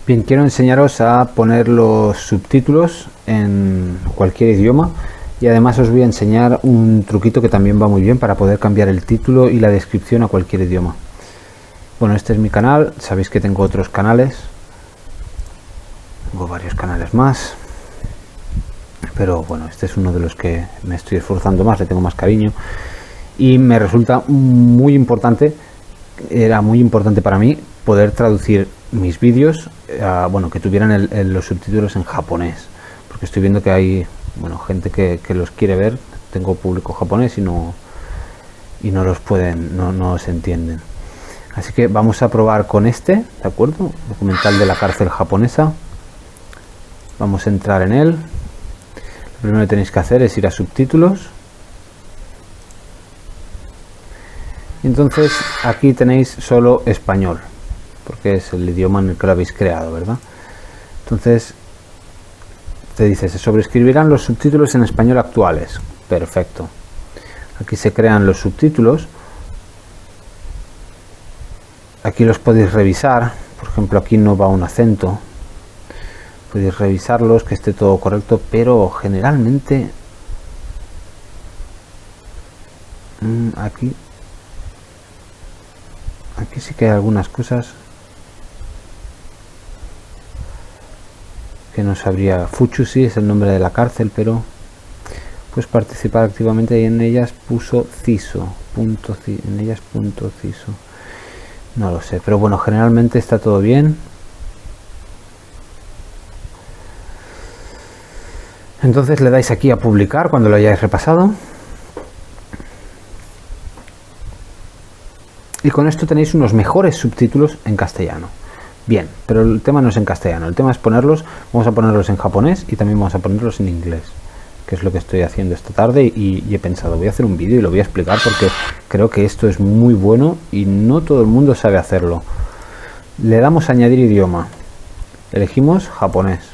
Bien, quiero enseñaros a poner los subtítulos en cualquier idioma y además os voy a enseñar un truquito que también va muy bien para poder cambiar el título y la descripción a cualquier idioma. Bueno, este es mi canal, sabéis que tengo otros canales, tengo varios canales más, pero bueno, este es uno de los que me estoy esforzando más, le tengo más cariño y me resulta muy importante, era muy importante para mí poder traducir mis vídeos, bueno, que tuvieran los subtítulos en japonés, porque estoy viendo que hay, bueno, gente que los quiere ver, tengo público japonés y no los pueden, no se entienden. Así que vamos a probar con este, ¿de acuerdo? Documental de la cárcel japonesa. Vamos a entrar en él. Lo primero que tenéis que hacer es ir a subtítulos. Entonces aquí tenéis solo español, porque es el idioma en el que lo habéis creado, ¿verdad? Entonces te dice, se sobreescribirán los subtítulos en español actuales. Perfecto. Aquí se crean los subtítulos. Aquí los podéis revisar. Por ejemplo, aquí no va un acento. Podéis revisarlos, que esté todo correcto, pero generalmente aquí sí que hay algunas cosas que no sabría. Fuchusi es el nombre de la cárcel, pero pues participar activamente y en ellas puso CISO, en ellas punto CISO. No lo sé, pero bueno, generalmente está todo bien. Entonces le dais aquí a publicar cuando lo hayáis repasado. Y con esto tenéis unos mejores subtítulos en castellano. Bien, pero el tema no es en castellano, el tema es ponerlos, vamos a ponerlos en japonés y también vamos a ponerlos en inglés, que es lo que estoy haciendo esta tarde y he pensado, voy a hacer un vídeo y lo voy a explicar porque creo que esto es muy bueno y no todo el mundo sabe hacerlo. Le damos a añadir idioma, elegimos japonés,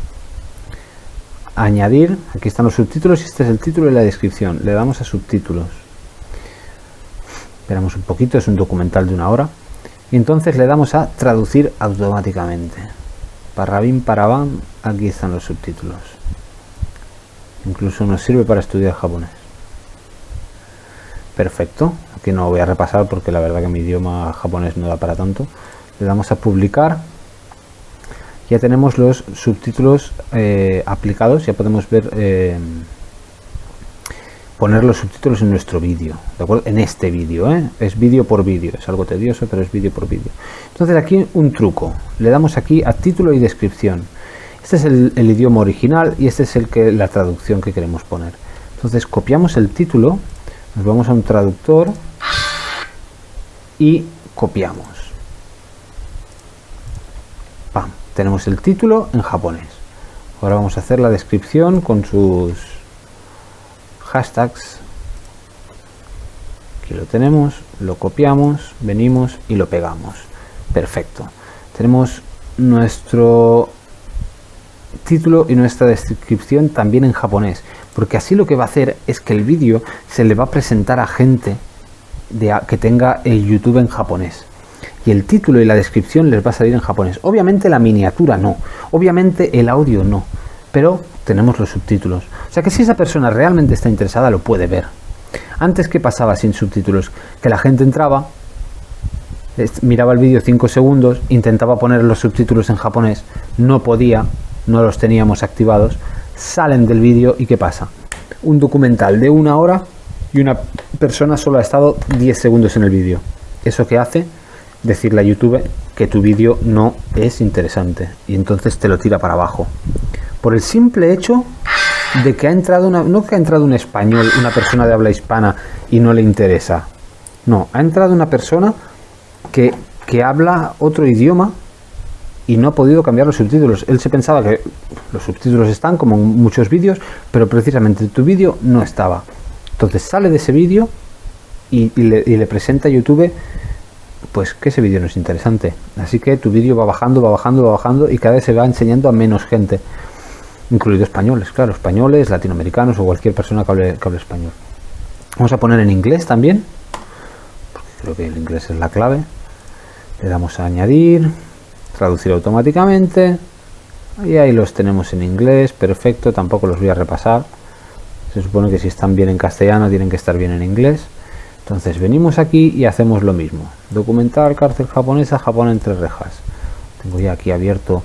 añadir, aquí están los subtítulos y este es el título y la descripción, le damos a subtítulos. Esperamos un poquito, es un documental de 1 hora. Y entonces le damos a traducir automáticamente. Parrabín, parabán, aquí están los subtítulos. Incluso nos sirve para estudiar japonés. Perfecto. Aquí no voy a repasar porque la verdad que mi idioma japonés no da para tanto. Le damos a publicar. Ya tenemos los subtítulos aplicados. Ya podemos ver... poner los subtítulos en nuestro vídeo, ¿de acuerdo? En este vídeo, es vídeo por vídeo, es algo tedioso, pero es vídeo por vídeo. Entonces aquí un truco, le damos aquí a título y descripción. Este es el idioma original y este es la traducción que queremos poner. Entonces copiamos el título, nos vamos a un traductor y copiamos. ¡Pam! Tenemos el título en japonés. Ahora vamos a hacer la descripción con sus hashtags. Aquí lo tenemos, lo copiamos, venimos y lo pegamos. Perfecto. Tenemos nuestro título y nuestra descripción también en japonés, porque así lo que va a hacer es que el vídeo se le va a presentar a gente que tenga el YouTube en japonés. Y el título y la descripción les va a salir en japonés. Obviamente la miniatura no, obviamente el audio no, pero tenemos los subtítulos. O sea que si esa persona realmente está interesada lo puede ver. Antes, ¿qué pasaba sin subtítulos? Que la gente entraba, miraba el vídeo 5 segundos, intentaba poner los subtítulos en japonés, no podía, no los teníamos activados, salen del vídeo y ¿qué pasa? Un documental de 1 hora y una persona solo ha estado 10 segundos en el vídeo. ¿Eso qué hace? Decirle a YouTube que tu vídeo no es interesante y entonces te lo tira para abajo. Por el simple hecho de que ha entrado no que ha entrado un español, una persona de habla hispana y no le interesa. No, ha entrado una persona que habla otro idioma y no ha podido cambiar los subtítulos. Él se pensaba que los subtítulos están como en muchos vídeos, pero precisamente tu vídeo no estaba. Entonces sale de ese vídeo y le presenta a YouTube pues que ese vídeo no es interesante. Así que tu vídeo va bajando, va bajando, va bajando y cada vez se va enseñando a menos gente. Incluido españoles, claro, españoles, latinoamericanos o cualquier persona que hable español. Vamos a poner en inglés también, porque creo que el inglés es la clave. Le damos a añadir, traducir automáticamente, y ahí los tenemos en inglés. Perfecto, tampoco los voy a repasar, se supone que si están bien en castellano tienen que estar bien en inglés. Entonces venimos aquí y hacemos lo mismo. Documental, cárcel japonesa, Japón entre rejas. Tengo ya aquí abierto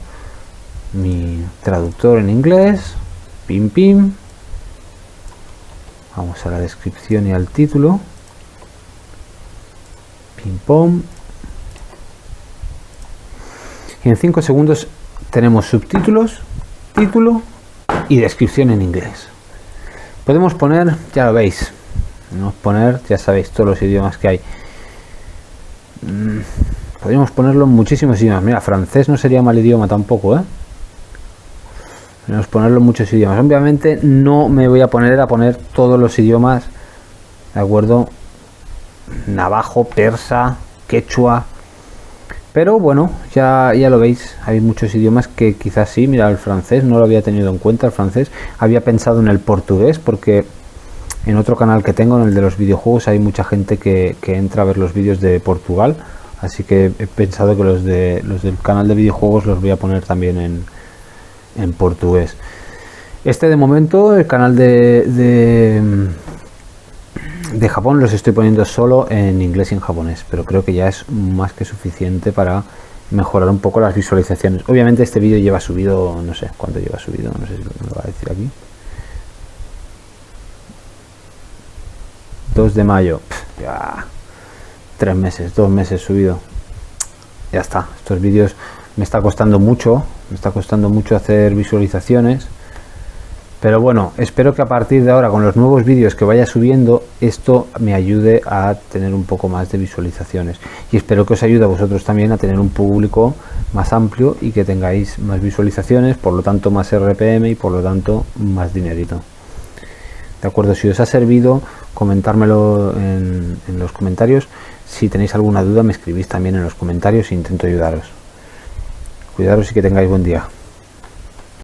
mi traductor en inglés. Pim pim. Vamos a la descripción y al título. Pim pom. Y en 5 segundos tenemos subtítulos, título y descripción en inglés. Podemos poner, ya lo veis, podemos poner, ya sabéis, todos los idiomas que hay. Podríamos ponerlo en muchísimos idiomas. Mira, francés no sería mal idioma tampoco, ¿eh? Podemos ponerlo en muchos idiomas. Obviamente no me voy a poner todos los idiomas, ¿de acuerdo? Navajo, persa, quechua. Pero bueno, ya lo veis, hay muchos idiomas que quizás sí. Mira, el francés no lo había tenido en cuenta, el francés. Había pensado en el portugués, porque en otro canal que tengo, en el de los videojuegos, hay mucha gente que entra a ver los vídeos de Portugal. Así que he pensado que los del canal de videojuegos los voy a poner también en portugués. De momento, el canal de Japón los estoy poniendo solo en inglés y en japonés, pero creo que ya es más que suficiente para mejorar un poco las visualizaciones. Obviamente este vídeo lleva subido, no sé cuánto lleva subido, no sé si me lo va a decir aquí. 2 de mayo, ya 3 meses, 2 meses subido. Ya está, estos vídeos me está costando mucho hacer visualizaciones. Pero bueno, espero que a partir de ahora, con los nuevos vídeos que vaya subiendo, esto me ayude a tener un poco más de visualizaciones. Y espero que os ayude a vosotros también a tener un público más amplio y que tengáis más visualizaciones, por lo tanto más RPM y por lo tanto más dinerito. De acuerdo, si os ha servido, comentármelo en los comentarios. Si tenéis alguna duda, me escribís también en los comentarios e intento ayudaros. Cuidaros y que tengáis buen día.